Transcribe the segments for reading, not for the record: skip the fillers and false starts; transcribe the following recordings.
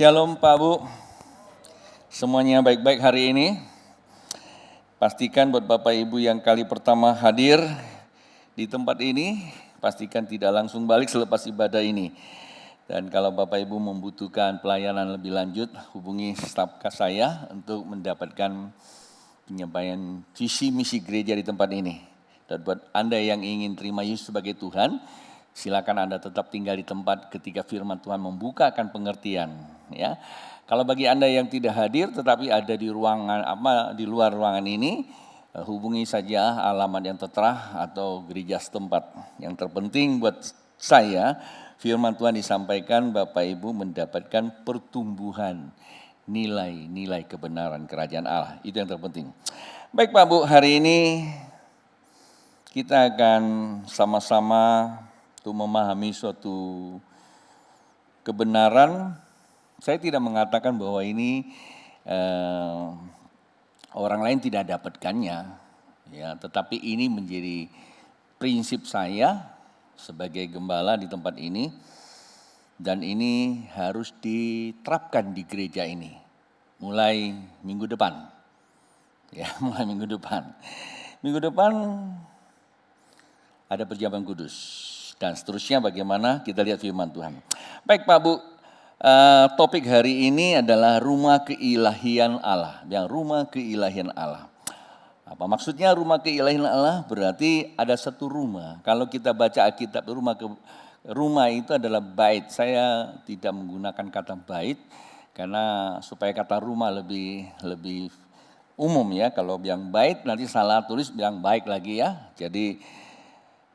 Shalom Pak Bu, semuanya baik-baik hari ini. Pastikan buat Bapak Ibu yang kali pertama hadir di tempat ini, pastikan tidak langsung balik selepas ibadah ini. Dan kalau Bapak Ibu membutuhkan pelayanan lebih lanjut, hubungi staf saya untuk mendapatkan penyampaian visi misi gereja di tempat ini. Dan buat Anda yang ingin terima Yesus sebagai Tuhan, silakan Anda tetap tinggal di tempat ketika firman Tuhan membukakan pengertian. Ya, kalau bagi Anda yang tidak hadir tetapi ada di ruangan di luar ruangan ini, hubungi saja alamat yang tertera atau gereja setempat. Yang terpenting buat saya, firman Tuhan disampaikan, Bapak Ibu mendapatkan pertumbuhan nilai-nilai kebenaran kerajaan Allah. Itu yang terpenting. Baik Pak Bu, hari ini kita akan sama-sama untuk memahami suatu kebenaran. Saya tidak mengatakan bahwa ini orang lain tidak dapatkannya, ya, tetapi ini menjadi prinsip saya sebagai gembala di tempat ini, dan ini harus diterapkan di gereja ini mulai minggu depan. Ya, mulai minggu depan. Minggu depan ada perjamuan kudus dan seterusnya, bagaimana kita lihat firman Tuhan. Baik Pak Bu, topik hari ini adalah rumah keilahian Allah. Yang rumah keilahian Allah. Apa maksudnya rumah keilahian Allah? Berarti ada satu rumah. Kalau kita baca Alkitab, rumah itu adalah bait. Saya tidak menggunakan kata bait karena supaya kata rumah lebih umum ya. Kalau yang bait nanti salah tulis bilang baik lagi ya. Jadi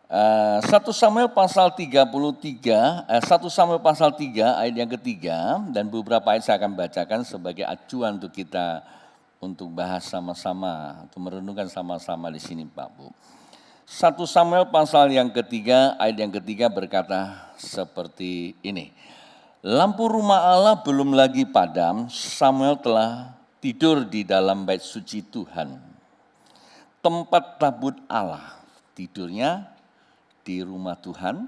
1 Samuel pasal 3 ayat yang ketiga, dan beberapa ayat saya akan bacakan sebagai acuan untuk kita untuk bahas sama-sama, untuk merenungkan sama-sama di sini Pak Bu. 1 Samuel pasal yang ketiga ayat yang ketiga berkata seperti ini. Lampu rumah Allah belum lagi padam, Samuel telah tidur di dalam bait suci Tuhan. Tempat tabut Allah, tidurnya di rumah Tuhan,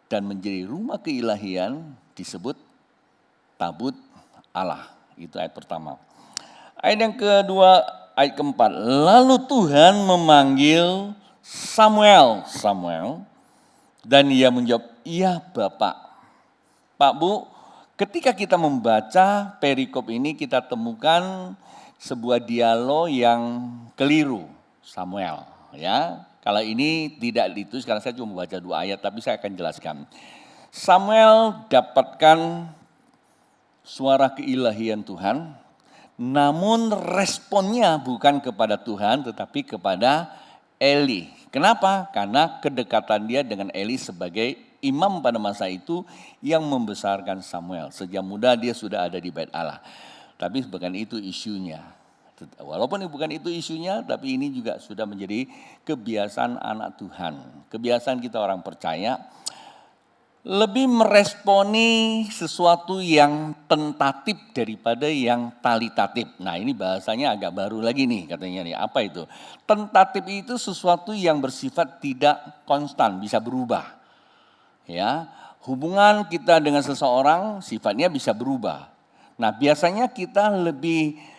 dan menjadi rumah keilahian disebut tabut Allah. Itu ayat pertama. Ayat yang kedua, ayat keempat. Lalu Tuhan memanggil Samuel, Samuel, dan ia menjawab, iya Bapak. Pak Bu, ketika kita membaca perikop ini kita temukan sebuah dialog yang keliru. Samuel, ya. Kalau ini tidak ditulis karena saya cuma membaca 2 ayat, tapi saya akan jelaskan. Samuel dapatkan suara keilahian Tuhan, namun responnya bukan kepada Tuhan tetapi kepada Eli. Kenapa? Karena kedekatan dia dengan Eli sebagai imam pada masa itu yang membesarkan Samuel. Sejak muda dia sudah ada di bait Allah. Tapi bukan itu isunya. Walaupun bukan itu isunya, tapi ini juga sudah menjadi kebiasaan anak Tuhan. Kebiasaan kita orang percaya, lebih meresponi sesuatu yang tentatif daripada yang talitatif. Nah ini bahasanya agak baru lagi nih katanya nih. Apa itu? Tentatif itu sesuatu yang bersifat tidak konstan, bisa berubah. Ya, hubungan kita dengan seseorang sifatnya bisa berubah. Nah biasanya kita lebih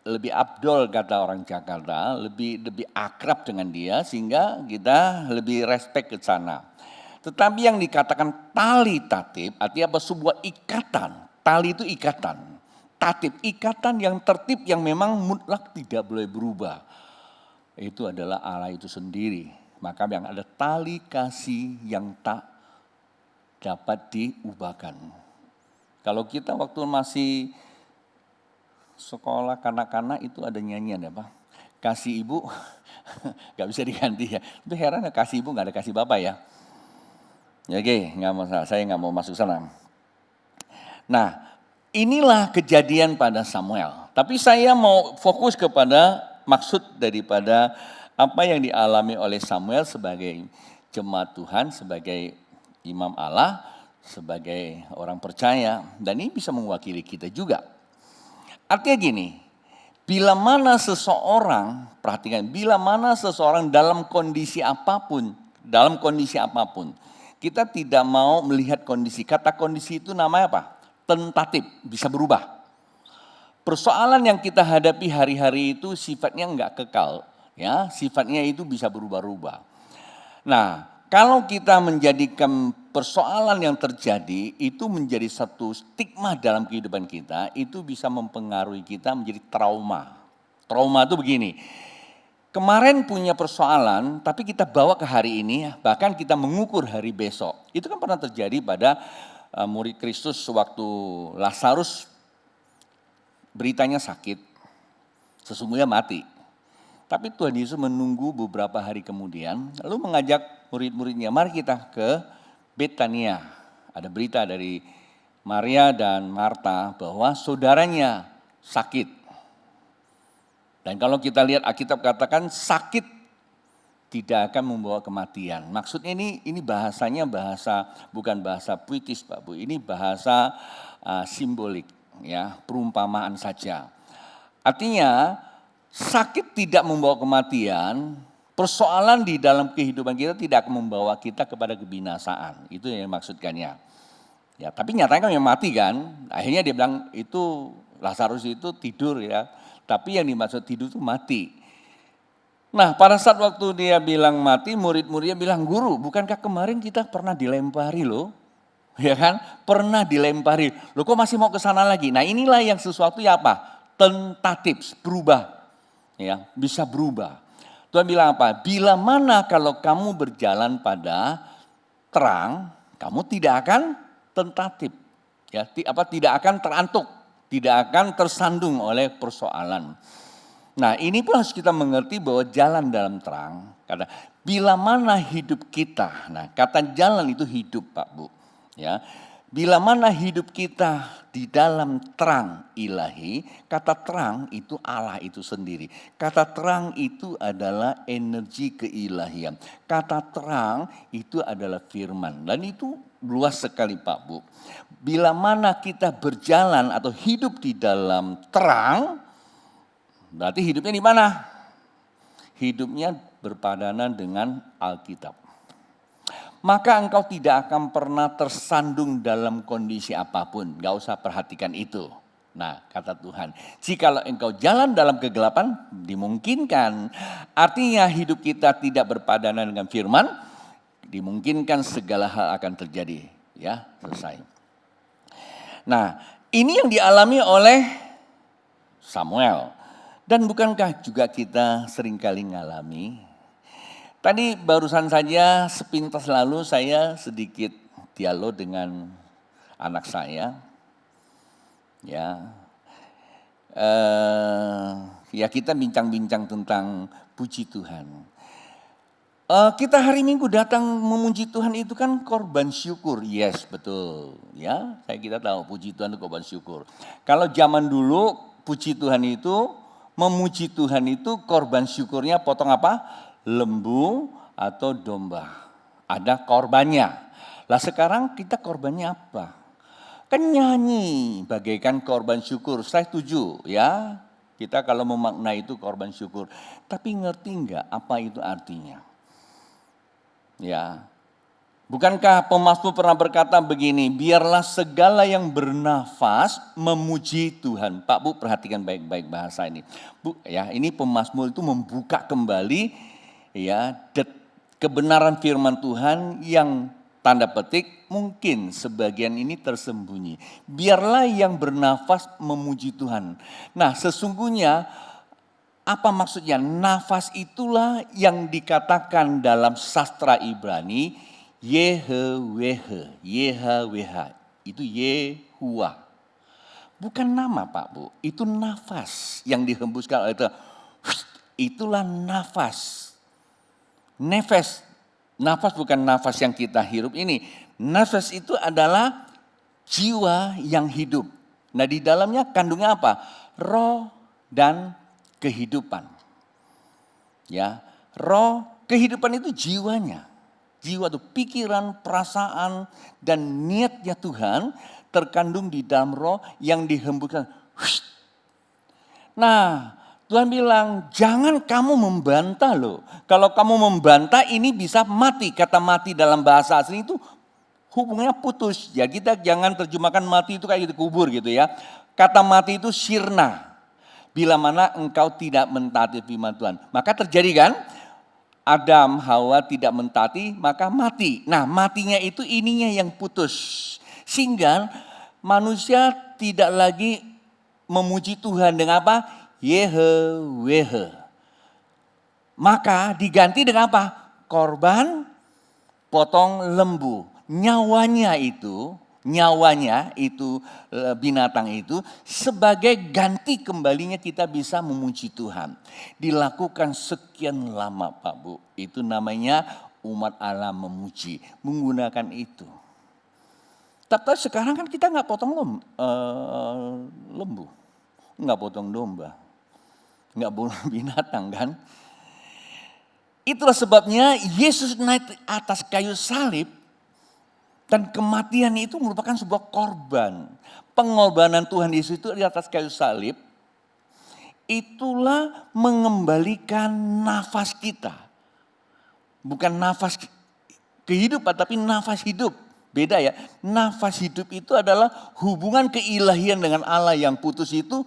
lebih abdol kata orang Jakarta, lebih akrab dengan dia sehingga kita lebih respect ke sana. Tetapi yang dikatakan talitatif artinya apa? Sebuah ikatan. Tali itu ikatan. Tatib, ikatan yang tertib yang memang mutlak tidak boleh berubah. Itu adalah Allah itu sendiri. Maka yang ada tali kasih yang tak dapat diubahkan. Kalau kita waktu masih sekolah kanak-kanak itu ada nyanyian ya Pak. Kasih ibu gak bisa diganti ya. Itu heran ya, kasih ibu gak ada kasih bapak ya. Ya oke, gak masalah, saya gak mau masuk sana. Nah inilah kejadian pada Samuel. Tapi saya mau fokus kepada maksud daripada apa yang dialami oleh Samuel sebagai jemaat Tuhan, sebagai imam Allah, sebagai orang percaya, dan ini bisa mewakili kita juga. Artinya gini, bila mana seseorang, perhatikan, bila mana seseorang dalam kondisi apapun, Kita tidak mau melihat kondisi. Kata kondisi itu namanya apa? Tentatif, bisa berubah. Persoalan yang kita hadapi hari-hari itu sifatnya enggak kekal, ya, sifatnya itu bisa berubah-ubah. Nah, kalau kita menjadikan persoalan yang terjadi itu menjadi satu stigma dalam kehidupan kita, itu bisa mempengaruhi kita menjadi trauma. Trauma itu begini, kemarin punya persoalan, tapi kita bawa ke hari ini, bahkan kita mengukur hari besok. Itu kan pernah terjadi pada murid Kristus waktu Lazarus beritanya sakit, sesungguhnya mati. Tapi Tuhan Yesus menunggu beberapa hari kemudian, lalu mengajak murid-muridnya, mari kita ke Betania. Ada berita dari Maria dan Marta bahwa saudaranya sakit. Dan kalau kita lihat Alkitab katakan sakit tidak akan membawa kematian. Maksudnya ini bahasanya bukan bahasa puitis Pak Bu, ini bahasa simbolik, ya, perumpamaan saja. Artinya sakit tidak membawa kematian, persoalan di dalam kehidupan kita tidak akan membawa kita kepada kebinasaan. Itu yang maksudkannya. Ya, tapi nyatanya kan yang mati kan. Akhirnya dia bilang itu Lazarus itu tidur ya. Tapi yang dimaksud tidur itu mati. Nah, pada saat waktu dia bilang mati, murid-muridnya bilang, "Guru, bukankah kemarin kita pernah dilempari loh?" Ya kan? Pernah dilempari. Loh kok masih mau ke sana lagi? Nah, inilah yang sesuatu ya apa? Tentatif, berubah. Ya, bisa berubah. Tuhan bilang apa? Bila mana kalau kamu berjalan pada terang, kamu tidak akan tentatif. Ya, tidak akan terantuk, tidak akan tersandung oleh persoalan. Nah, ini pun harus kita mengerti bahwa jalan dalam terang. Karena bila mana hidup kita, nah kata jalan itu hidup Pak Bu. Ya, bila mana hidup kita di dalam terang ilahi, kata terang itu Allah itu sendiri. Kata terang itu adalah energi keilahian. Kata terang itu adalah firman. Dan itu luas sekali Pak Bu. Bila mana kita berjalan atau hidup di dalam terang, berarti hidupnya di mana? Hidupnya berpadanan dengan Alkitab. Maka engkau tidak akan pernah tersandung dalam kondisi apapun. Gak usah perhatikan itu. Nah, kata Tuhan, jikalau engkau jalan dalam kegelapan, dimungkinkan. Artinya hidup kita tidak berpadanan dengan firman, dimungkinkan segala hal akan terjadi. Ya, selesai. Nah, ini yang dialami oleh Samuel. Dan bukankah juga kita seringkali ngalami? Tadi barusan saja sepintas lalu saya sedikit dialog dengan anak saya. Ya, kita bincang-bincang tentang puji Tuhan. Kita hari Minggu datang memuji Tuhan itu kan korban syukur. Yes, betul. Ya, kita tahu puji Tuhan itu korban syukur. Kalau zaman dulu puji Tuhan itu, memuji Tuhan itu korban syukurnya potong apa? Lembu atau domba. Ada korbannya. Lah sekarang kita korbannya apa? Kan nyanyi bagaikan korban syukur. Saya setuju ya. Kita kalau memaknai itu korban syukur. Tapi ngerti enggak apa itu artinya? Ya. Bukankah pemazmur pernah berkata begini, biarlah segala yang bernafas memuji Tuhan. Pak Bu perhatikan baik-baik bahasa ini. Bu, ya, ini pemazmur itu membuka kembali ya kebenaran firman Tuhan yang tanda petik mungkin sebagian ini tersembunyi. Biarlah yang bernafas memuji Tuhan. Nah, sesungguhnya apa maksudnya? Nafas itulah yang dikatakan dalam sastra Ibrani Yehweh, itu Yehuwa. Bukan nama Pak Bu, itu nafas yang dihembuskan oleh Tuhan. Itulah nafas. Nafas bukan nafas yang kita hirup ini. Nafas itu adalah jiwa yang hidup. Nah di dalamnya kandungnya apa? Roh dan kehidupan. Ya, roh, kehidupan itu jiwanya. Jiwa itu pikiran, perasaan, dan niatnya Tuhan terkandung di dalam roh yang dihembuskan. Nah, Tuhan bilang, jangan kamu membantah loh. Kalau kamu membantah ini bisa mati. Kata mati dalam bahasa asli itu hubungannya putus. Ya kita jangan terjemahkan mati itu kayak dikubur gitu ya. Kata mati itu sirna. Bila mana engkau tidak mentaati firman Tuhan. Maka terjadi kan, Adam, Hawa tidak mentaati maka mati. Nah matinya itu ininya yang putus. Sehingga manusia tidak lagi memuji Tuhan dengan apa? Yehe. Maka diganti dengan apa? Korban potong lembu. Nyawanya itu binatang itu sebagai ganti kembalinya kita bisa memuji Tuhan. Dilakukan sekian lama Pak Bu. Itu namanya umat Allah memuji. Menggunakan itu. Tapi sekarang kan kita nggak potong lembu. Nggak potong domba. Nggak bunuh binatang kan. Itulah sebabnya Yesus naik atas kayu salib. Dan kematian itu merupakan sebuah korban. Pengorbanan Tuhan Yesus itu di atas kayu salib. Itulah mengembalikan nafas kita. Bukan nafas kehidupan tapi nafas hidup. Beda ya. Nafas hidup itu adalah hubungan keilahian dengan Allah yang putus itu.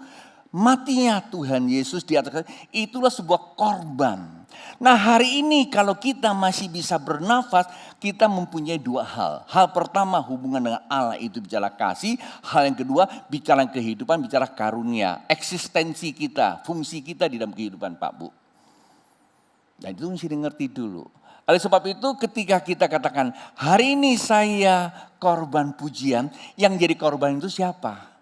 Matinya Tuhan Yesus di atas kayu. Itulah sebuah korban. Nah hari ini kalau kita masih bisa bernafas, kita mempunyai dua hal. Hal pertama hubungan dengan Allah itu bicara kasih. Hal yang kedua bicara kehidupan, bicara karunia. Eksistensi kita, fungsi kita di dalam kehidupan Pak Bu. Dan itu mesti dimengerti dulu. Oleh sebab itu ketika kita katakan hari ini saya korban pujian, yang jadi korban itu siapa?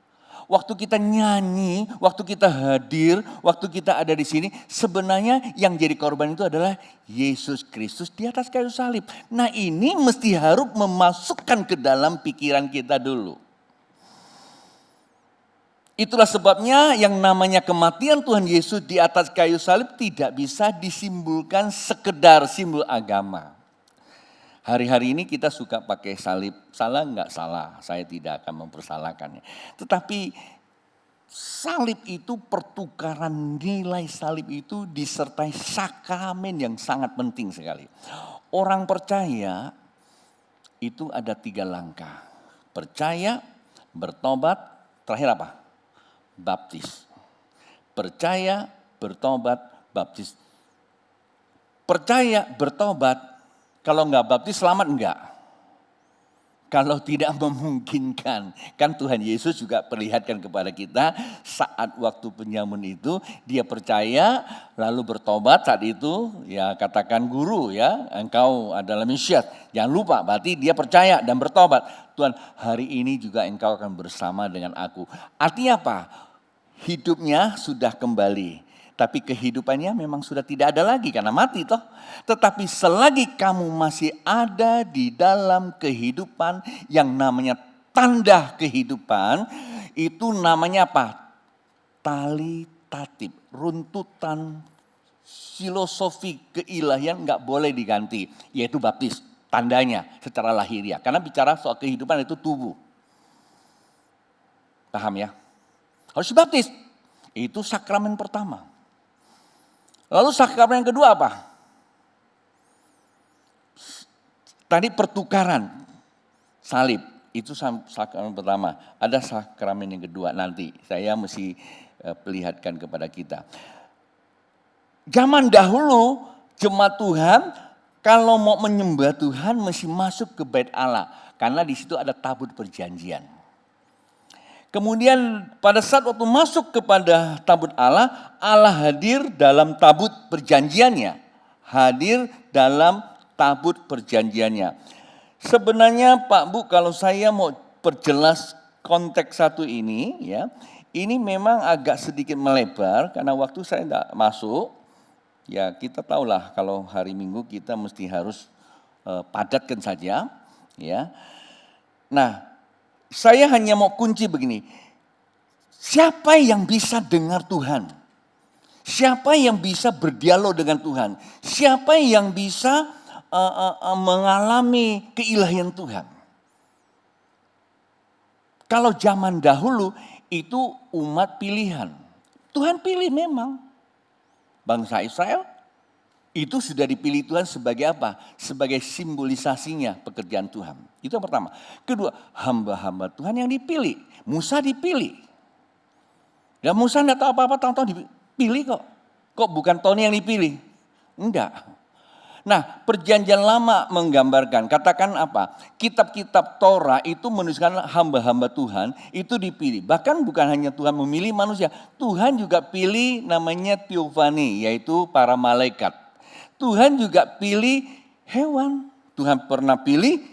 Waktu kita nyanyi, waktu kita hadir, waktu kita ada di sini, sebenarnya yang jadi korban itu adalah Yesus Kristus di atas kayu salib. Nah ini mesti harus memasukkan ke dalam pikiran kita dulu. Itulah sebabnya yang namanya kematian Tuhan Yesus di atas kayu salib tidak bisa disimbolkan sekedar simbol agama. Hari-hari ini kita suka pakai salib, salah enggak salah, saya tidak akan mempersalahkannya. Tetapi salib itu pertukaran nilai salib itu disertai sakramen yang sangat penting sekali. Orang percaya itu ada 3 langkah. Percaya, bertobat, terakhir apa? Baptis. Percaya, bertobat, baptis. Percaya, bertobat. Kalau enggak baptis selamat enggak? Kalau tidak memungkinkan. Kan Tuhan Yesus juga perlihatkan kepada kita saat waktu penyamun itu. Dia percaya lalu bertobat saat itu. Ya katakan guru ya engkau adalah Mesias. Jangan lupa berarti dia percaya dan bertobat. Tuhan hari ini juga engkau akan bersama dengan aku. Artinya apa? Hidupnya sudah kembali. Tapi kehidupannya memang sudah tidak ada lagi karena mati toh. Tetapi selagi kamu masih ada di dalam kehidupan yang namanya tanda kehidupan. Itu namanya apa? Tali tatib, runtutan filosofi keilahian gak boleh diganti. Yaitu baptis, tandanya secara lahiriah. Karena bicara soal kehidupan itu tubuh. Paham ya? Harus baptis, itu sakramen pertama. Lalu sakramen yang kedua apa? Tadi pertukaran salib, itu sakramen pertama. Ada sakramen yang kedua nanti, saya mesti perlihatkan kepada kita. Zaman dahulu jemaat Tuhan kalau mau menyembah Tuhan mesti masuk ke bait Allah. Karena di situ ada tabut perjanjian. Kemudian pada saat waktu masuk kepada tabut Allah, Allah hadir dalam tabut perjanjiannya. Hadir dalam tabut perjanjiannya. Sebenarnya Pak Bu kalau saya mau perjelas konteks satu ini ya. Ini memang agak sedikit melebar karena waktu saya tidak masuk. Ya kita tahulah kalau hari Minggu kita mesti harus padatkan saja. Ya. Nah. Saya hanya mau kunci begini, siapa yang bisa dengar Tuhan? Siapa yang bisa berdialog dengan Tuhan? Siapa yang bisa mengalami keilahian Tuhan? Kalau zaman dahulu itu umat pilihan. Tuhan pilih memang. Bangsa Israel itu sudah dipilih Tuhan sebagai apa? Sebagai simbolisasinya pekerjaan Tuhan. Itu yang pertama. Kedua, hamba-hamba Tuhan yang dipilih. Musa dipilih. Ya Musa enggak tahu apa-apa, tahu-tahu dipilih kok. Kok bukan Tony yang dipilih? Enggak. Nah, perjanjian lama menggambarkan, katakan apa? Kitab-kitab Torah itu menuliskan hamba-hamba Tuhan itu dipilih. Bahkan bukan hanya Tuhan memilih manusia, Tuhan juga pilih namanya Theophany, yaitu para malaikat. Tuhan juga pilih hewan. Tuhan pernah pilih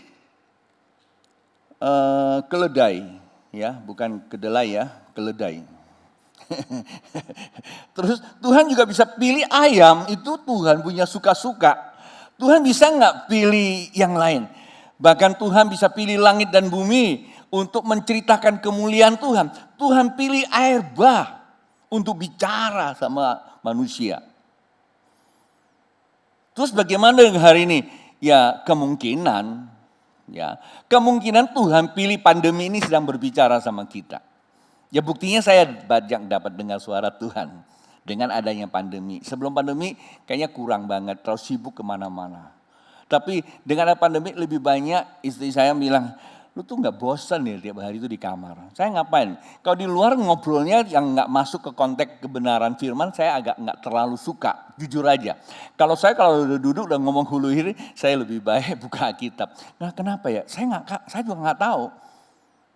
keledai, ya, bukan kedelai ya, keledai. Terus Tuhan juga bisa pilih ayam, itu Tuhan punya suka-suka. Tuhan bisa nggak pilih yang lain? Bahkan Tuhan bisa pilih langit dan bumi untuk menceritakan kemuliaan Tuhan. Tuhan pilih air bah untuk bicara sama manusia. Terus bagaimana dengan hari ini? Ya kemungkinan Tuhan pilih pandemi ini sedang berbicara sama kita. Ya buktinya saya banyak dapat dengar suara Tuhan dengan adanya pandemi. Sebelum pandemi kayaknya kurang banget, terlalu sibuk kemana-mana. Tapi dengan ada pandemi lebih banyak istri saya bilang, lu tuh gak bosan ya tiap hari itu di kamar. Saya ngapain? Kalau di luar ngobrolnya yang gak masuk ke konteks kebenaran firman, saya agak gak terlalu suka, jujur aja. Kalau udah duduk dan ngomong hulu hiri, saya lebih baik buka kitab. Nah kenapa ya? Saya juga gak tahu.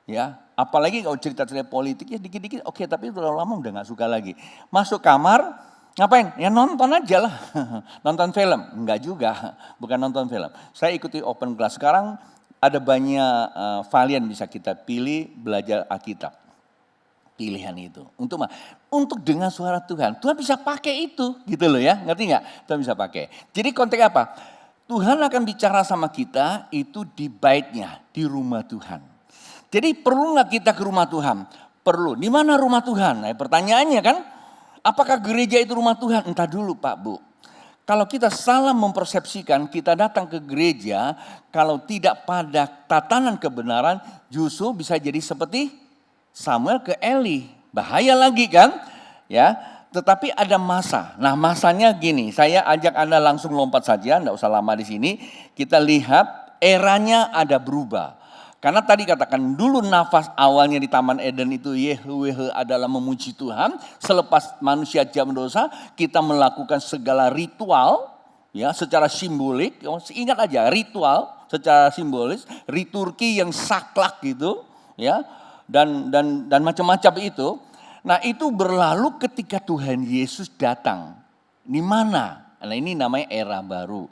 Ya, apalagi kalau cerita-cerita politik ya dikit-dikit oke, tapi terlalu lama udah gak suka lagi. Masuk kamar, ngapain? Ya nonton aja lah, nonton film. Enggak juga, bukan nonton film. Saya ikuti open class sekarang. Ada banyak varian bisa kita pilih belajar Alkitab. Pilihan itu. Untuk dengar suara Tuhan. Tuhan bisa pakai itu gitu loh ya. Ngerti gak? Tuhan bisa pakai. Jadi konteks apa? Tuhan akan bicara sama kita itu di baitnya, di rumah Tuhan. Jadi perlu gak kita ke rumah Tuhan? Perlu. Di mana rumah Tuhan? Nah, pertanyaannya kan, apakah gereja itu rumah Tuhan? Entah dulu Pak Bu. Kalau kita salah mempersepsikan kita datang ke gereja, kalau tidak pada tatanan kebenaran, justru bisa jadi seperti Samuel ke Eli. Bahaya lagi kan? Ya, tetapi ada masa. Nah masanya gini, saya ajak Anda langsung lompat saja, enggak usah lama di sini. Kita lihat eranya ada berubah. Karena tadi katakan dulu nafas awalnya di Taman Eden itu Yahweh adalah memuji Tuhan. Selepas manusia jam dosa kita melakukan segala ritual ya secara simbolik. Ingat aja ritual secara simbolis, liturgi yang saklek gitu ya dan macam-macam itu. Nah itu berlalu ketika Tuhan Yesus datang. Di mana? Nah ini namanya era baru.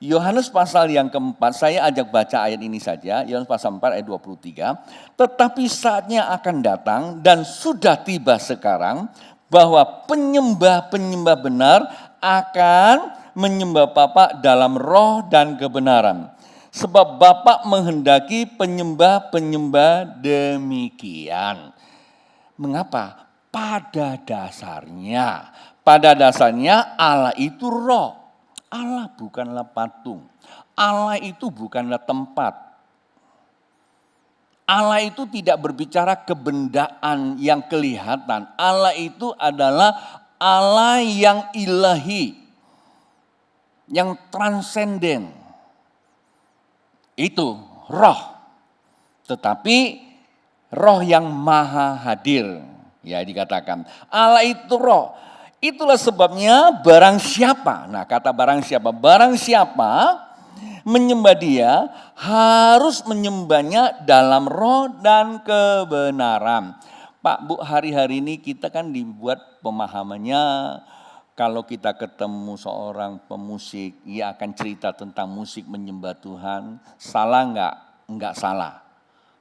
Yohanes pasal yang keempat, saya ajak baca ayat ini saja, Yohanes pasal 4 ayat 23. Tetapi saatnya akan datang dan sudah tiba sekarang bahwa penyembah-penyembah benar akan menyembah Bapa dalam roh dan kebenaran. Sebab Bapa menghendaki penyembah-penyembah demikian. Mengapa? Pada dasarnya Allah itu roh. Allah bukanlah patung. Allah itu bukanlah tempat. Allah itu tidak berbicara kebendaan yang kelihatan. Allah itu adalah Allah yang ilahi. Yang transenden. Itu roh. Tetapi roh yang maha hadir. Ya dikatakan. Allah itu roh. Itulah sebabnya barang siapa, nah kata barang siapa menyembah dia harus menyembahnya dalam roh dan kebenaran. Pak Bu, hari-hari ini kita kan dibuat pemahamannya kalau kita ketemu seorang pemusik, ia akan cerita tentang musik menyembah Tuhan. Salah enggak? Enggak salah.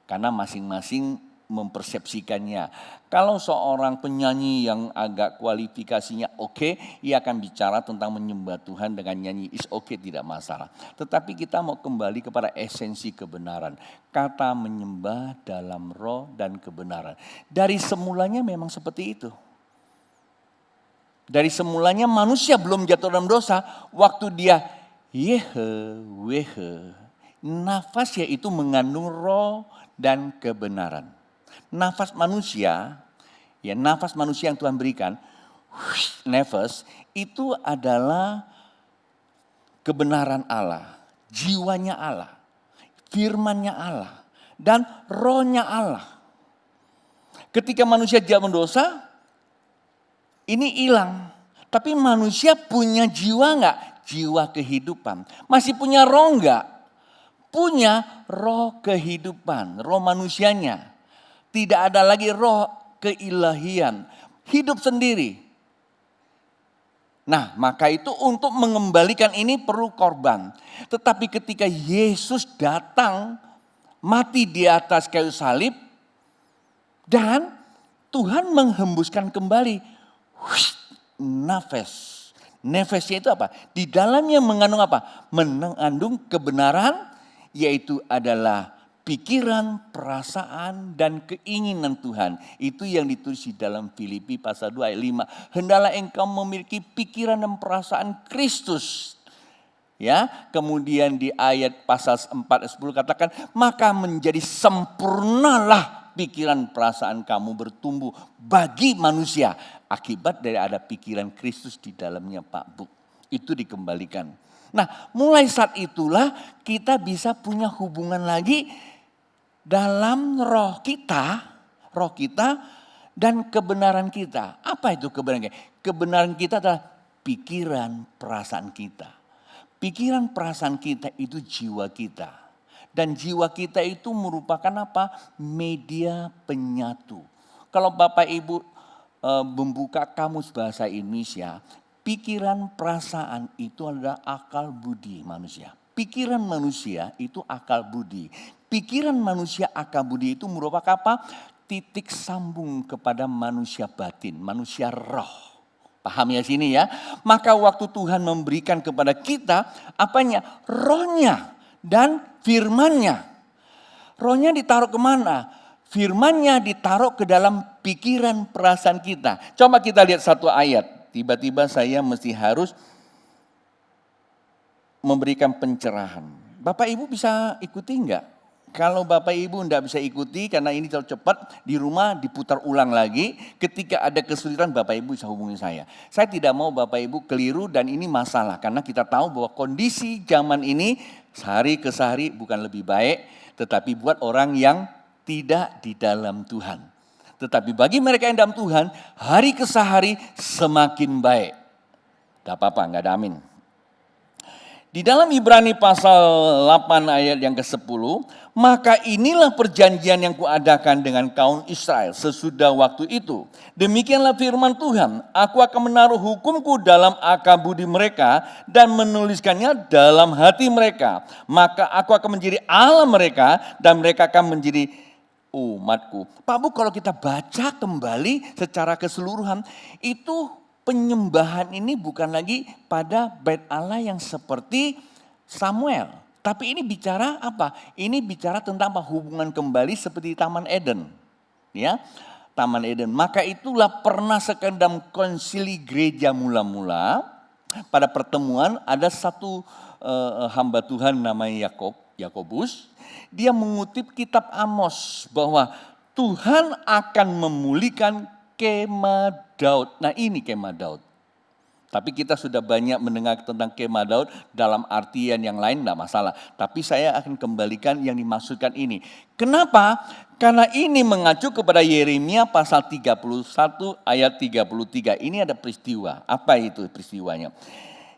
Karena masing-masing mempersepsikannya. Kalau seorang penyanyi yang agak kualifikasinya oke, ia akan bicara tentang menyembah Tuhan dengan nyanyi is oke, tidak masalah. Tetapi kita mau kembali kepada esensi kebenaran. Kata menyembah dalam roh dan kebenaran. Dari semulanya memang seperti itu. Dari semulanya manusia belum jatuh dalam dosa, waktu dia Yahweh, nafasnya itu mengandung roh dan kebenaran. Nafas manusia yang Tuhan berikan, nefes, itu adalah kebenaran Allah, jiwanya Allah, firman-Nya Allah, dan rohnya Allah. Ketika manusia jatuh mendosa, ini hilang. Tapi manusia punya jiwa enggak? Jiwa kehidupan. Masih punya roh enggak? Punya roh kehidupan, roh manusianya. Tidak ada lagi roh keilahian. Hidup sendiri. Nah, maka itu untuk mengembalikan ini perlu korban. Tetapi ketika Yesus datang, mati di atas kayu salib, dan Tuhan menghembuskan kembali nafas. Nefesnya itu apa? Di dalamnya mengandung apa? Mengandung kebenaran, yaitu adalah pikiran, perasaan, dan keinginan Tuhan. Itu yang ditulis di dalam Filipi pasal 2 ayat 5. Hendaklah engkau memiliki pikiran dan perasaan Kristus. Ya, kemudian di ayat pasal 4 ayat 10 katakan, maka menjadi sempurnalah pikiran perasaan kamu bertumbuh bagi manusia. Akibat dari ada pikiran Kristus di dalamnya, Pak Bu. Itu dikembalikan. Nah, mulai saat itulah kita bisa punya hubungan lagi dalam roh kita dan kebenaran kita. Apa itu kebenaran kita? Kebenaran kita adalah pikiran perasaan kita. Pikiran perasaan kita itu jiwa kita. Dan jiwa kita itu merupakan apa? Media penyatu. Kalau Bapak Ibu membuka kamus bahasa Indonesia, pikiran perasaan itu adalah akal budi manusia. Pikiran manusia itu akal budi. Pikiran manusia akal budi itu merupakan apa? Titik sambung kepada manusia batin, manusia roh. Paham ya sini ya? Maka waktu Tuhan memberikan kepada kita apanya? Rohnya dan firman-Nya. Rohnya ditaruh kemana? Firman-Nya ditaruh ke dalam pikiran perasaan kita. Coba kita lihat satu ayat. Tiba-tiba saya mesti harus memberikan pencerahan. Bapak Ibu bisa ikuti enggak? Kalau Bapak Ibu enggak bisa ikuti karena ini terlalu cepat, di rumah diputar ulang lagi. Ketika ada kesulitan Bapak Ibu bisa hubungi saya. Saya tidak mau Bapak Ibu keliru dan ini masalah. Karena kita tahu bahwa kondisi zaman ini sehari ke sehari bukan lebih baik. Tetapi buat orang yang tidak di dalam Tuhan. Tetapi bagi mereka yang dalam Tuhan, hari ke sehari semakin baik. Gak apa-apa, gak ada amin. Di dalam Ibrani pasal 8 ayat yang ke-10, maka inilah perjanjian yang kuadakan dengan kaum Israel sesudah waktu itu. Demikianlah firman Tuhan, aku akan menaruh hukumku dalam akal budi mereka dan menuliskannya dalam hati mereka. Maka aku akan menjadi Allah mereka dan mereka akan menjadi umatku. Pak Bu, kalau kita baca kembali secara keseluruhan, itu penyembahan ini bukan lagi pada bait Allah yang seperti Samuel. Tapi ini bicara apa? Ini bicara tentang apa? Hubungan kembali seperti Taman Eden. Ya, Taman Eden. Maka itulah pernah sekali dalam konsili gereja mula-mula, pada pertemuan ada satu hamba Tuhan namanya Yakobus. Dia mengutip kitab Amos bahwa Tuhan akan memulihkan kemah Daud. Nah ini kemah Daud. Tapi kita sudah banyak mendengar tentang kemah Daud dalam artian yang lain tidak masalah. Tapi saya akan kembalikan yang dimaksudkan ini. Kenapa? Karena ini mengacu kepada Yeremia pasal 31 ayat 33. Ini ada peristiwa. Apa itu peristiwanya?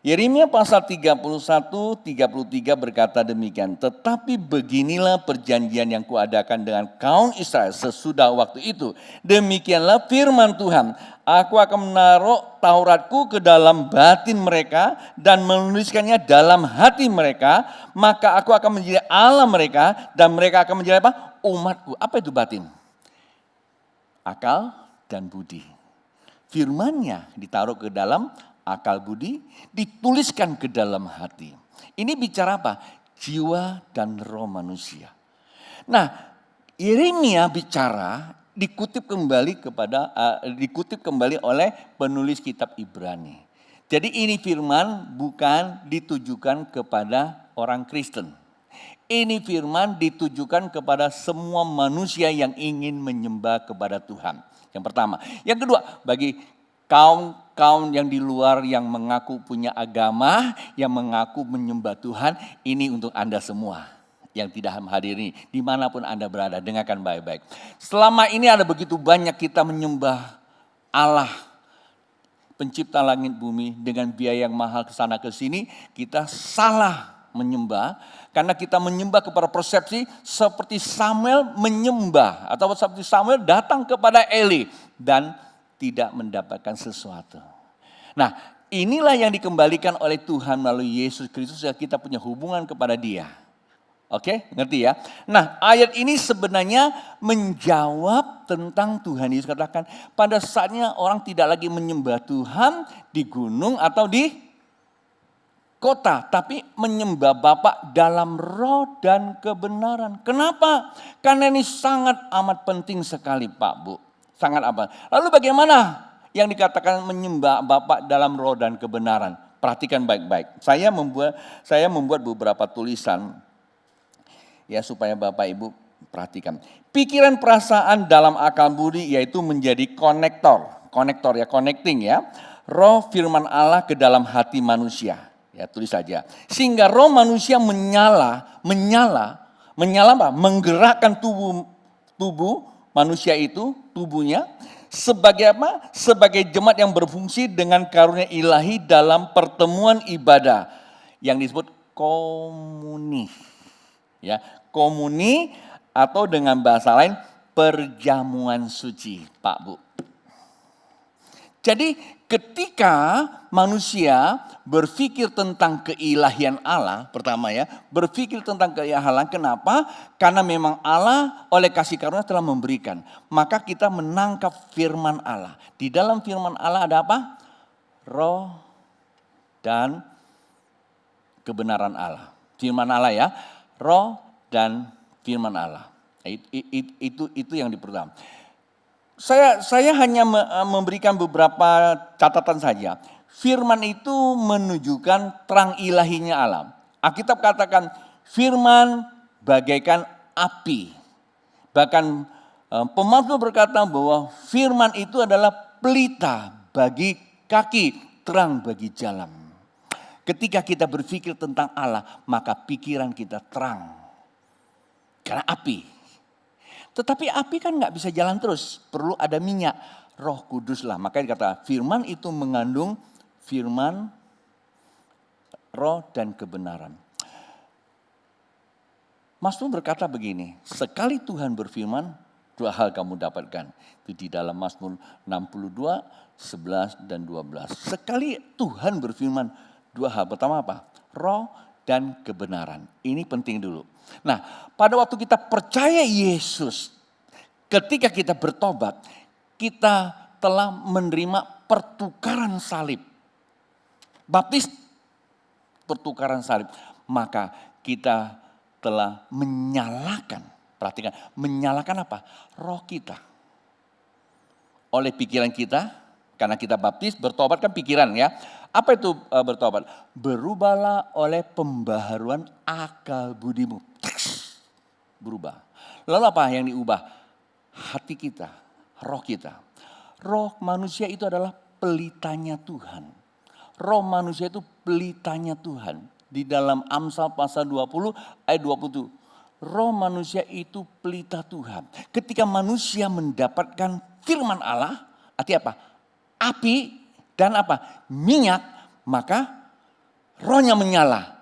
Yeremia pasal 31, 33 berkata demikian. Tetapi beginilah perjanjian yang kuadakan dengan kaum Israel sesudah waktu itu. Demikianlah firman Tuhan. Aku akan menaruh Tauratku ke dalam batin mereka dan menuliskannya dalam hati mereka. Maka aku akan menjadi Allah mereka dan mereka akan menjadi apa? Umatku. Apa itu batin? Akal dan budi. Firman-Nya ditaruh ke dalam akal budi, dituliskan ke dalam hati. Ini bicara apa? Jiwa dan roh manusia. Nah, Yeremia bicara dikutip kembali oleh penulis kitab Ibrani. Jadi ini firman bukan ditujukan kepada orang Kristen. Ini firman ditujukan kepada semua manusia yang ingin menyembah kepada Tuhan. Yang pertama. Yang kedua, bagi kaum kaum yang di luar yang mengaku punya agama, yang mengaku menyembah Tuhan, ini untuk Anda semua yang tidak hadir ini, dimanapun Anda berada, dengarkan baik-baik. Selama ini ada begitu banyak kita menyembah Allah, pencipta langit bumi, dengan biaya yang mahal kesana ke sini, kita salah menyembah, karena kita menyembah kepada persepsi seperti Samuel menyembah, atau seperti Samuel datang kepada Eli dan tidak mendapatkan sesuatu. Nah, inilah yang dikembalikan oleh Tuhan melalui Yesus Kristus, sehingga kita punya hubungan kepada Dia. Oke, ngerti ya? Nah, ayat ini sebenarnya menjawab tentang Tuhan Yesus katakan, pada saatnya orang tidak lagi menyembah Tuhan di gunung atau di kota, tapi menyembah Bapa dalam roh dan kebenaran. Kenapa? Karena ini sangat amat penting sekali, Pak Bu. Sangat amat. Lalu bagaimana yang dikatakan menyembah Bapa dalam roh dan kebenaran? Perhatikan baik-baik. Saya membuat beberapa tulisan ya supaya Bapak Ibu perhatikan. Pikiran, perasaan dalam akal budi yaitu menjadi konektor ya, connecting ya. Roh firman Allah ke dalam hati manusia. Ya, tulis saja. Sehingga roh manusia menyala apa? Menggerakkan tubuh manusia itu, tubuhnya sebagai apa? Sebagai jemaat yang berfungsi dengan karunia ilahi dalam pertemuan ibadah yang disebut komuni. Ya, komuni atau dengan bahasa lain perjamuan suci, Pak Bu. Jadi ketika manusia berpikir tentang keilahian Allah, pertama ya, berpikir tentang keilahian Allah, kenapa? Karena memang Allah oleh kasih karunia telah memberikan. Maka kita menangkap firman Allah. Di dalam firman Allah ada apa? Roh dan kebenaran Allah. Firman Allah ya. Roh dan firman Allah. Itu yang dipertama. Saya hanya memberikan beberapa catatan saja. Firman itu menunjukkan terang ilahinya Allah. Alkitab katakan firman bagaikan api. Bahkan pemazmur berkata bahwa firman itu adalah pelita bagi kaki, terang bagi jalan. Ketika kita berpikir tentang Allah, maka pikiran kita terang. Karena api. Tetapi api kan gak bisa jalan terus. Perlu ada minyak. Roh Kudus lah. Makanya kata firman itu mengandung firman, roh dan kebenaran. Mazmur berkata begini. Sekali Tuhan berfirman, dua hal kamu dapatkan. Itu di dalam Mazmur 62, 11 dan 12. Sekali Tuhan berfirman, dua hal. Pertama apa? Roh dan kebenaran. Ini penting dulu. Nah, pada waktu kita percaya Yesus, ketika kita bertobat, kita telah menerima pertukaran salib. Baptis, pertukaran salib. Maka kita telah menyalakan, perhatikan, menyalakan apa? Roh kita. Oleh pikiran kita, karena kita baptis, bertobat kan pikiran ya. Apa itu bertobat? Berubahlah oleh pembaharuan akal budimu. Berubah. Lalu apa yang diubah? Hati kita, roh kita. Roh manusia itu adalah pelitanya Tuhan. Roh manusia itu pelitanya Tuhan. Di dalam Amsal pasal 20 ayat 20. Roh manusia itu pelita Tuhan. Ketika manusia mendapatkan firman Allah, arti apa? Api dan apa? Minyak, maka rohnya menyala.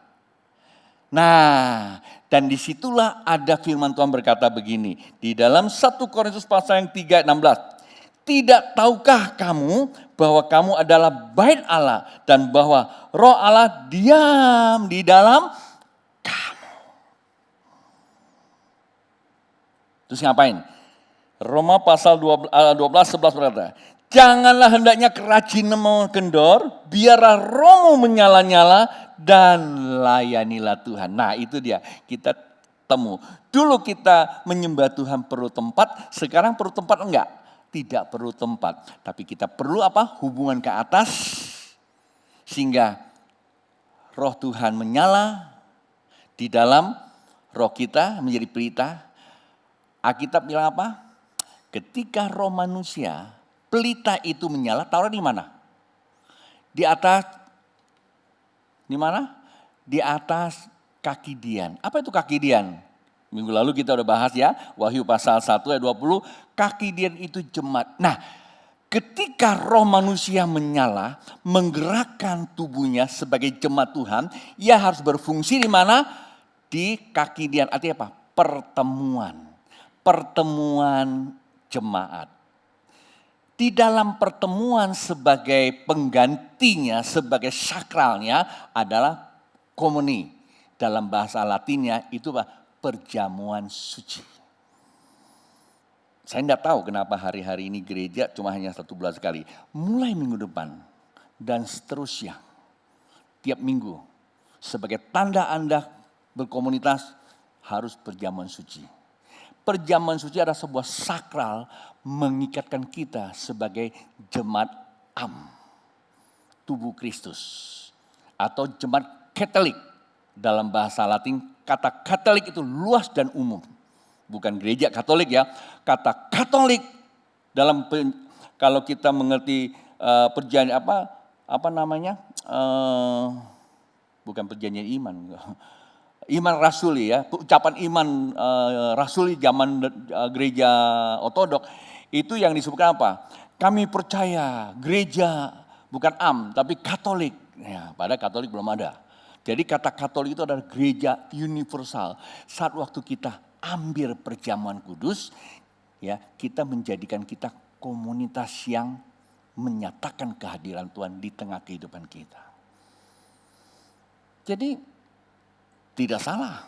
Nah, dan disitulah ada firman Tuhan berkata begini. Di dalam 1 Korintus pasal yang 3 ayat 16. Tidak tahukah kamu bahwa kamu adalah bait Allah dan bahwa roh Allah diam di dalam kamu. Terus ngapain? Roma pasal 12, 11 berkata. Janganlah hendaknya kerajinan kendor, biarlah rohmu menyala-nyala dan layanilah Tuhan. Nah itu dia, kita temu. Dulu kita menyembah Tuhan perlu tempat, sekarang perlu tempat enggak? Tidak perlu tempat, tapi kita perlu apa? Hubungan ke atas, sehingga roh Tuhan menyala di dalam roh kita menjadi pelita. Alkitab bilang apa? Ketika roh manusia, pelita itu menyala, taruh di mana? Di atas, di mana? Di atas kaki Dian. Apa itu kaki Dian? Minggu lalu kita udah bahas ya, Wahyu pasal 1 ayat 20, kaki Dian itu jemaat. Nah, ketika roh manusia menyala, menggerakkan tubuhnya sebagai jemaat Tuhan, ia harus berfungsi di mana? Di kaki Dian. Artinya apa? Pertemuan. Pertemuan jemaat. Di dalam pertemuan sebagai penggantinya, sebagai sakralnya adalah komuni. Dalam bahasa Latinnya itu apa? Perjamuan suci. Saya tidak tahu kenapa hari-hari ini gereja cuma hanya 1 bulan sekali. Mulai minggu depan dan seterusnya. Tiap minggu. Sebagai tanda Anda berkomunitas harus perjamuan suci. Perjamuan suci adalah sebuah sakral mengikatkan kita sebagai jemaat tubuh Kristus. Atau jemaat Katolik. Dalam bahasa Latin kata Katolik itu luas dan umum. Bukan gereja Katolik ya. Kata Katolik dalam kalau kita mengerti perjanjian apa namanya? Bukan perjanjian iman. Iman rasuli ya. Ucapan iman rasuli zaman gereja ortodok itu yang disebutkan apa? Kami percaya gereja bukan tapi Katolik. Ya, pada Katolik belum ada. Jadi kata Katolik itu adalah gereja universal. Saat waktu kita ambil perjamuan kudus, ya kita menjadikan kita komunitas yang menyatakan kehadiran Tuhan di tengah kehidupan kita. Jadi tidak salah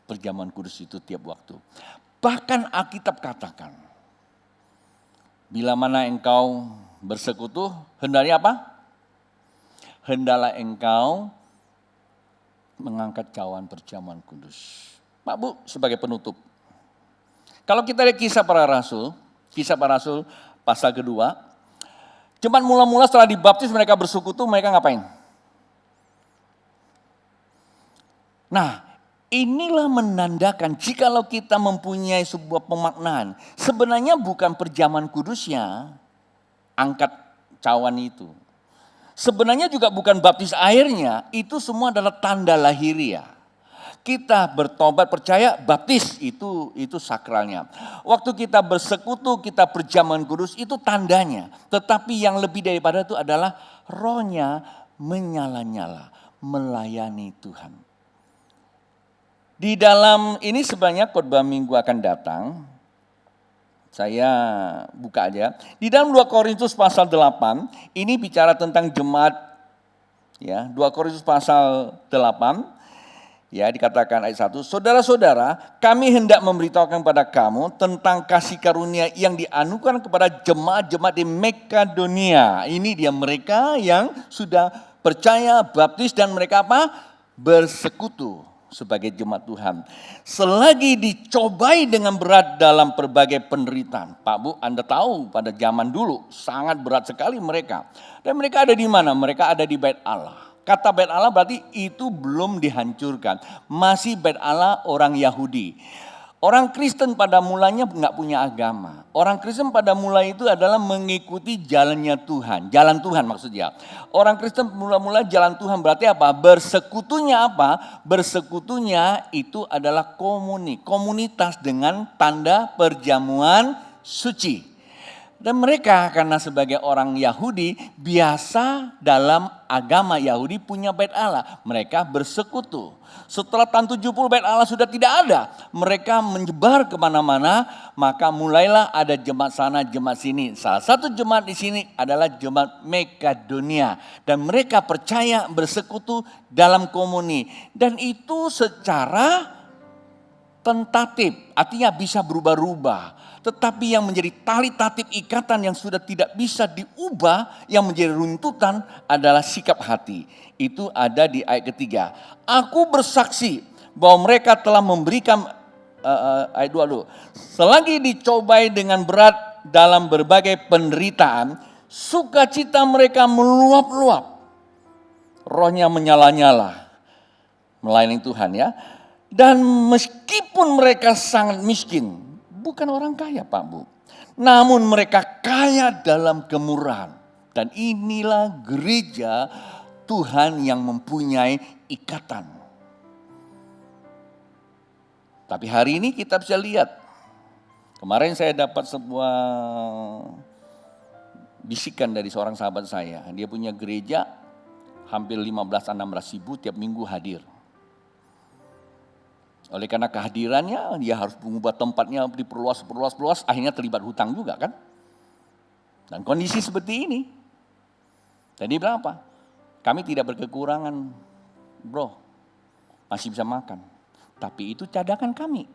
perjamuan kudus itu tiap waktu. Bahkan Alkitab katakan, bila mana engkau bersekutu, hendaknya apa? Hendaklah engkau mengangkat cawan perjamuan kudus. Pak Bu, sebagai penutup. Kalau kita lihat kisah para rasul pasal kedua, cuman mula-mula setelah dibaptis mereka bersekutu, mereka ngapain? Nah, inilah menandakan jikalau kita mempunyai sebuah pemaknaan. Sebenarnya bukan perjamuan kudusnya, angkat cawan itu. Sebenarnya juga bukan baptis airnya, itu semua adalah tanda lahiriah. Kita bertobat percaya baptis itu sakralnya. Waktu kita bersekutu, kita perjamuan kudus itu tandanya. Tetapi yang lebih daripada itu adalah rohnya menyala-nyala, melayani Tuhan. Di dalam ini sebenarnya khotbah minggu akan datang. Saya buka aja. Di dalam 2 Korintus pasal 8, ini bicara tentang jemaat. Ya, 2 Korintus pasal 8, ya dikatakan ayat 1. Saudara-saudara, kami hendak memberitahukan kepada kamu tentang kasih karunia yang dianugerahkan kepada jemaat-jemaat di Makedonia. Ini dia mereka yang sudah percaya, baptis dan mereka apa? Bersekutu sebagai jemaat Tuhan. Selagi dicobai dengan berat dalam berbagai penderitaan. Pak Bu, Anda tahu pada zaman dulu sangat berat sekali mereka. Dan mereka ada di mana? Mereka ada di Bait Allah. Kata Bait Allah berarti itu belum dihancurkan. Masih Bait Allah orang Yahudi. Orang Kristen pada mulanya nggak punya agama. Orang Kristen pada mulai itu adalah mengikuti jalannya Tuhan. Jalan Tuhan maksudnya. Orang Kristen mula-mula jalan Tuhan berarti apa? Bersekutunya apa? Bersekutunya itu adalah komunitas dengan tanda perjamuan suci. Dan mereka karena sebagai orang Yahudi biasa dalam agama Yahudi punya Bait Allah. Mereka bersekutu. Setelah tahun 70 Bait Allah sudah tidak ada. Mereka menyebar kemana-mana. Maka mulailah ada jemaat sana, jemaat sini. Salah satu jemaat di sini adalah jemaat Makedonia. Dan mereka percaya bersekutu dalam komuni. Dan itu secara tentatif. Artinya bisa berubah-ubah. Tetapi yang menjadi tali tatip ikatan yang sudah tidak bisa diubah, yang menjadi runtutan adalah sikap hati. Itu ada di ayat ketiga. Aku bersaksi bahwa mereka telah memberikan, ayat 2 dulu. Selagi dicobai dengan berat dalam berbagai penderitaan, sukacita mereka meluap-luap. Rohnya menyala-nyala. Melayani Tuhan ya. Dan meskipun mereka sangat miskin, bukan orang kaya Pak Bu. Namun mereka kaya dalam kemurahan. Dan inilah gereja Tuhan yang mempunyai ikatan. Tapi hari ini kita bisa lihat, kemarin saya dapat sebuah bisikan dari seorang sahabat saya. Dia punya gereja hampir 15-16 ribu tiap minggu hadir. Oleh karena kehadirannya dia harus mengubah tempatnya, diperluas, akhirnya terlibat hutang juga kan. Dan kondisi seperti ini. Dan dia bilang apa? Kami tidak berkekurangan bro, masih bisa makan. Tapi itu cadangan kami.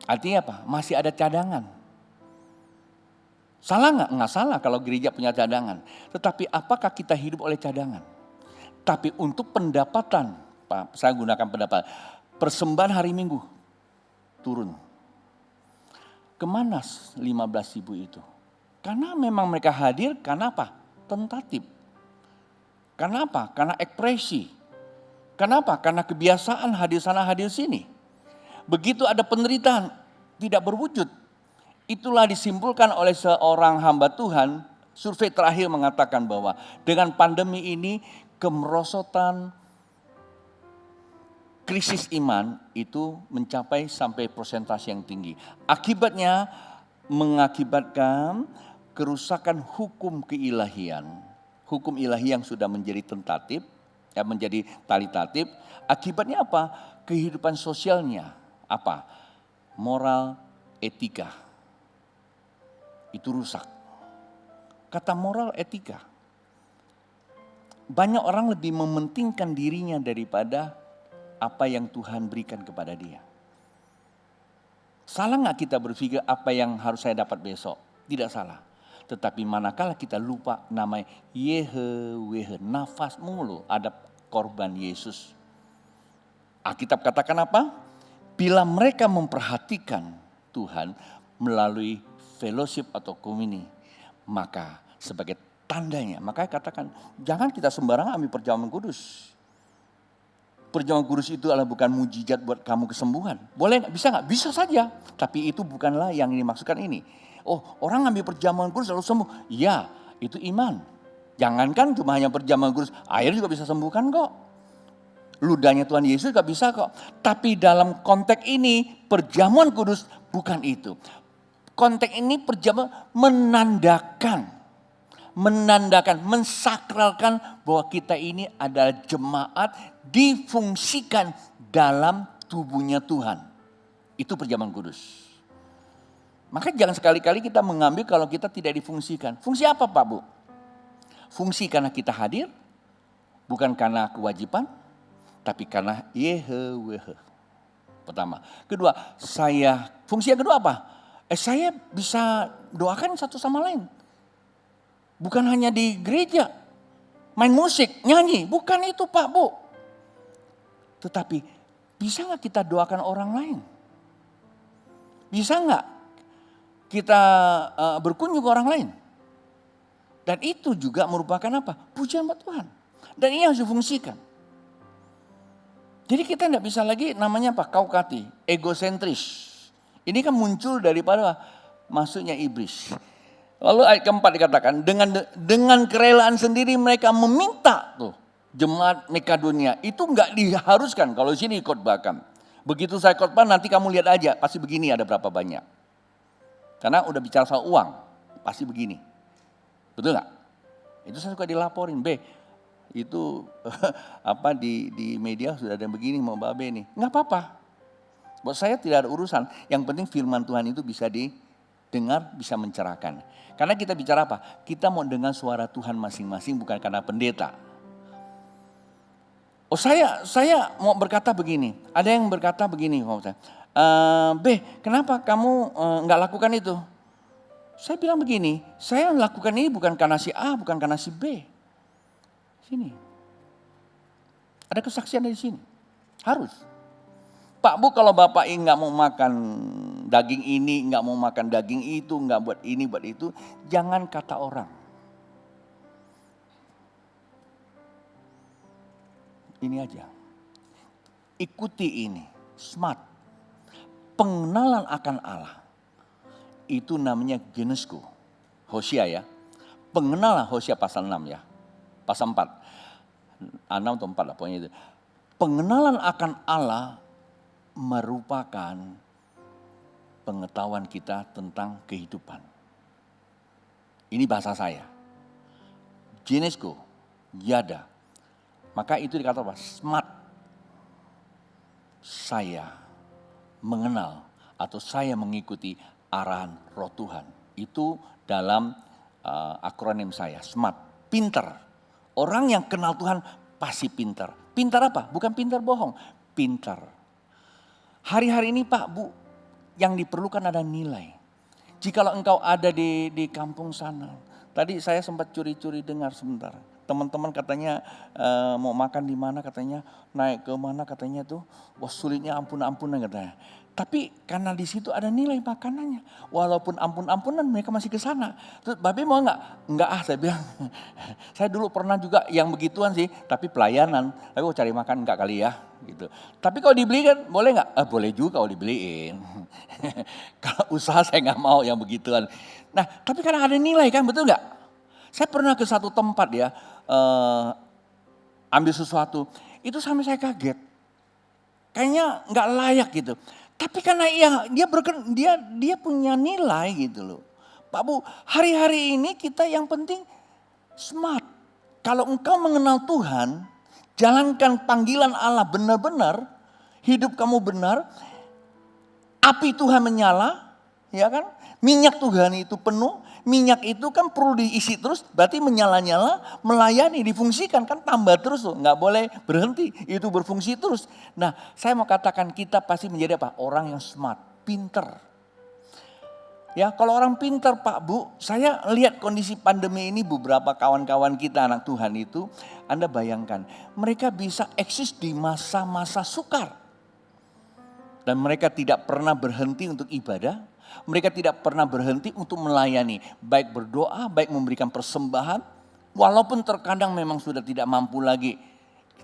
Artinya apa? Masih ada cadangan. Salah nggak? Nggak salah kalau gereja punya cadangan. Tetapi apakah kita hidup oleh cadangan? Tapi untuk pendapatan, Pak, saya gunakan pendapat, persembahan hari Minggu turun. Kemana 15 ribu itu? Karena memang mereka hadir, karena apa? Tentatif. Karena apa? Karena ekspresi. Kenapa? Karena kebiasaan hadir sana hadir sini. Begitu ada penderitaan tidak berwujud. Itulah disimpulkan oleh seorang hamba Tuhan. Survei terakhir mengatakan bahwa dengan pandemi ini kemerosotan krisis iman itu mencapai sampai persentase yang tinggi. Akibatnya mengakibatkan kerusakan hukum keilahian. Hukum ilahi yang sudah menjadi tentatif, menjadi talitatif. Akibatnya apa? Kehidupan sosialnya apa? Moral, etika. Itu rusak. Kata moral, etika. Banyak orang lebih mementingkan dirinya daripada apa yang Tuhan berikan kepada dia. Salah nggak kita berpikir apa yang harus saya dapat besok? Tidak salah. Tetapi manakala kita lupa namanya Yehe, nafas mulu ada korban Yesus. Alkitab katakan apa? Bila mereka memperhatikan Tuhan melalui fellowship atau komuni, maka sebagai tandanya, makanya katakan jangan kita sembarangan ambil perjamuan kudus. Perjamuan kudus itu adalah bukan mujizat buat kamu kesembuhan. Boleh nggak? Bisa nggak? Bisa saja. Tapi itu bukanlah yang dimaksudkan ini. Oh, orang ambil perjamuan kudus lalu sembuh. Ya, itu iman. Jangankan cuma hanya perjamuan kudus, air juga bisa sembuhkan kok. Ludahnya Tuhan Yesus juga bisa kok. Tapi dalam konteks ini perjamuan kudus bukan itu. Konteks ini perjamuan menandakan, mensakralkan bahwa kita ini adalah jemaat difungsikan dalam tubuhnya Tuhan. Itu perjamuan kudus. Maka jangan sekali-kali kita mengambil kalau kita tidak difungsikan. Fungsi apa Pak Bu? Fungsi karena kita hadir, bukan karena kewajiban, tapi karena Yehe. Pertama. Kedua, fungsi yang kedua apa? Saya bisa doakan satu sama lain. Bukan hanya di gereja, main musik, nyanyi, bukan itu Pak Bu. Tetapi bisa nggak kita doakan orang lain? Bisa nggak kita berkunjung ke orang lain? Dan itu juga merupakan apa? Pujian buat Tuhan. Dan ini harus difungsikan. Jadi kita tidak bisa lagi namanya apa? Kaukati, egosentris. Ini kan muncul daripada masuknya iblis. Lalu ayat keempat dikatakan, dengan kerelaan sendiri mereka meminta tuh jemaat Makedonia. Itu enggak diharuskan kalau sini khotbahkan. Begitu saya khotbah nanti kamu lihat aja, pasti begini ada berapa banyak. Karena udah bicara soal uang, pasti begini. Betul enggak? Itu saya suka dilaporin, itu apa di media sudah ada yang begini mau babe nih. Enggak apa-apa. Buat saya tidak ada urusan, yang penting firman Tuhan itu bisa didengar, bisa mencerahkan. Karena kita bicara apa? Kita mau dengar suara Tuhan masing-masing bukan karena pendeta. Oh saya mau berkata begini, ada yang berkata begini, kenapa kamu nggak lakukan itu? Saya bilang begini, saya lakukan ini bukan karena si A, bukan karena si B. Sini, ada kesaksian dari sini, harus. Pak Bu kalau Bapak ini nggak mau makan daging ini, nggak mau makan daging itu, nggak buat ini, buat itu, jangan kata orang. Ini aja. Ikuti ini, smart. Pengenalan akan Allah. Itu namanya genesko. Hosea ya. Pengenalan Hosea pasal 6 ya. Pasal 4. 6 atau 4 lah pokoknya itu. Pengenalan akan Allah merupakan pengetahuan kita tentang kehidupan. Ini bahasa saya. Genesko, yada. Maka itu dikatakan apa? Smart. Saya mengenal atau saya mengikuti arahan Roh Tuhan. Itu dalam akronim saya, SMART, pinter. Orang yang kenal Tuhan pasti pinter. Pinter apa? Bukan pinter bohong, pinter. Hari-hari ini Pak, Bu, yang diperlukan ada nilai. Jikalau engkau ada di kampung sana, tadi saya sempat curi-curi dengar sebentar. Teman-teman katanya mau makan di mana katanya, naik ke mana katanya tuh, wah sulitnya ampun-ampunan katanya. Tapi karena di situ ada nilai makanannya. Walaupun ampun-ampunan mereka masih ke sana. Terus Babe mau enggak? Enggak saya bilang. Saya dulu pernah juga yang begituan sih, tapi pelayanan. Tapi mau cari makan enggak kali ya gitu. Tapi kalau dibelikan boleh enggak? Boleh juga kalau dibeliin. Kalau usaha saya enggak mau yang begituan. Nah, tapi karena ada nilai kan, betul enggak? Saya pernah ke satu tempat ya, ambil sesuatu. Itu sampai saya kaget. Kayaknya enggak layak gitu. Tapi karena dia punya nilai gitu loh. Pak Bu, hari-hari ini kita yang penting smart. Kalau engkau mengenal Tuhan, jalankan panggilan Allah benar-benar, hidup kamu benar, api Tuhan menyala, ya kan? Minyak Tuhan itu penuh, minyak itu kan perlu diisi terus, berarti menyala-nyala, melayani, difungsikan kan tambah terus loh, nggak boleh berhenti, itu berfungsi terus. Nah, saya mau katakan kita pasti menjadi apa? Orang yang smart, pinter. Ya, kalau orang pinter Pak Bu, saya lihat kondisi pandemi ini beberapa kawan-kawan kita anak Tuhan itu, Anda bayangkan, mereka bisa eksis di masa-masa sukar. Dan mereka tidak pernah berhenti untuk ibadah. Mereka tidak pernah berhenti untuk melayani. Baik berdoa, baik memberikan persembahan. Walaupun terkadang memang sudah tidak mampu lagi.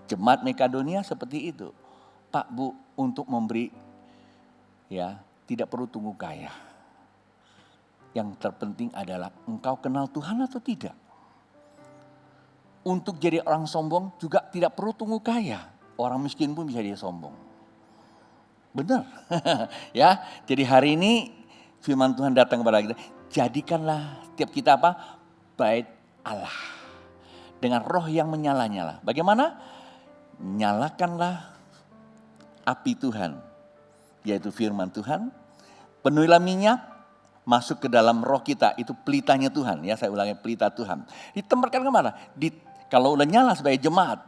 Jemaat Makedonia seperti itu. Pak Bu, untuk memberi, ya tidak perlu tunggu kaya. Yang terpenting adalah engkau kenal Tuhan atau tidak. Untuk jadi orang sombong juga tidak perlu tunggu kaya. Orang miskin pun bisa dia sombong. Benar. Ya, jadi hari ini firman Tuhan datang kepada kita. Jadikanlah tiap kita apa? Bait Allah. Dengan roh yang menyala-nyala. Bagaimana? Nyalakanlah api Tuhan. Yaitu firman Tuhan. Penuhilah minyak. Masuk ke dalam roh kita. Itu pelitanya Tuhan. Ya, saya ulangi, pelita Tuhan. Ditempatkan kemana? Kalau udah nyala sebagai jemaat.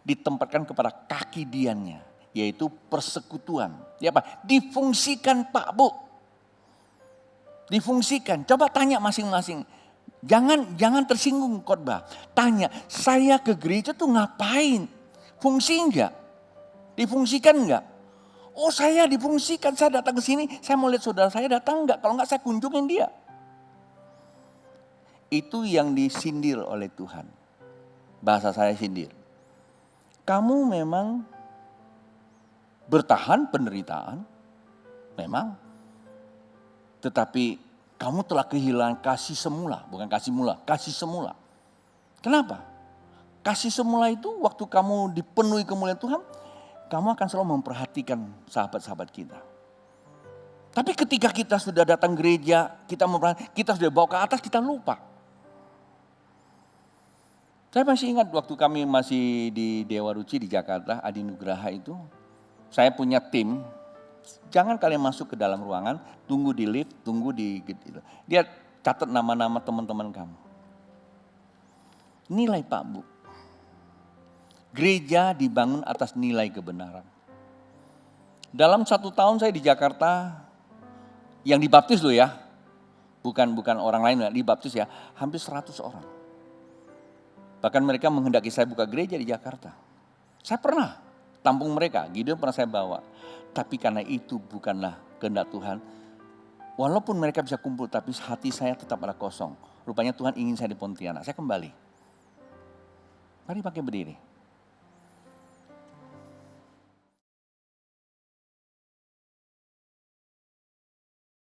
Ditempatkan kepada kaki diannya. Yaitu persekutuan. Ya apa? Difungsikan Pak Bu. Difungsikan. Coba tanya masing-masing. Jangan tersinggung khotbah. Tanya, saya ke gereja tuh ngapain? Fungsi enggak? Difungsikan enggak? Oh saya difungsikan, saya datang ke sini, saya mau lihat saudara saya datang enggak? Kalau enggak saya kunjungin dia. Itu yang disindir oleh Tuhan. Bahasa saya sindir. Kamu memang bertahan penderitaan, memang. Tetapi kamu telah kehilangan kasih semula, bukan kasih mula, kasih semula. Kenapa? Kasih semula itu waktu kamu dipenuhi kemuliaan Tuhan, kamu akan selalu memperhatikan sahabat-sahabat kita. Tapi ketika kita sudah datang gereja, kita sudah bawa ke atas, kita lupa. Saya masih ingat waktu kami masih di Dewa Ruci di Jakarta, Adi Nugraha itu, saya punya tim. Jangan kalian masuk ke dalam ruangan, tunggu di lift, tunggu di gitu. Dia catat nama-nama teman-teman kamu. Nilai Pak Bu. Gereja dibangun atas nilai kebenaran. Dalam 1 tahun saya di Jakarta, yang dibaptis loh ya, bukan orang lain dibaptis ya, hampir 100 orang. Bahkan mereka menghendaki saya buka gereja di Jakarta. Saya pernah tampung mereka, Gideon pernah saya bawa. Tapi karena itu bukanlah kehendak Tuhan. Walaupun mereka bisa kumpul, tapi hati saya tetap ada kosong. Rupanya Tuhan ingin saya di Pontianak. Saya kembali. Mari pakai berdiri.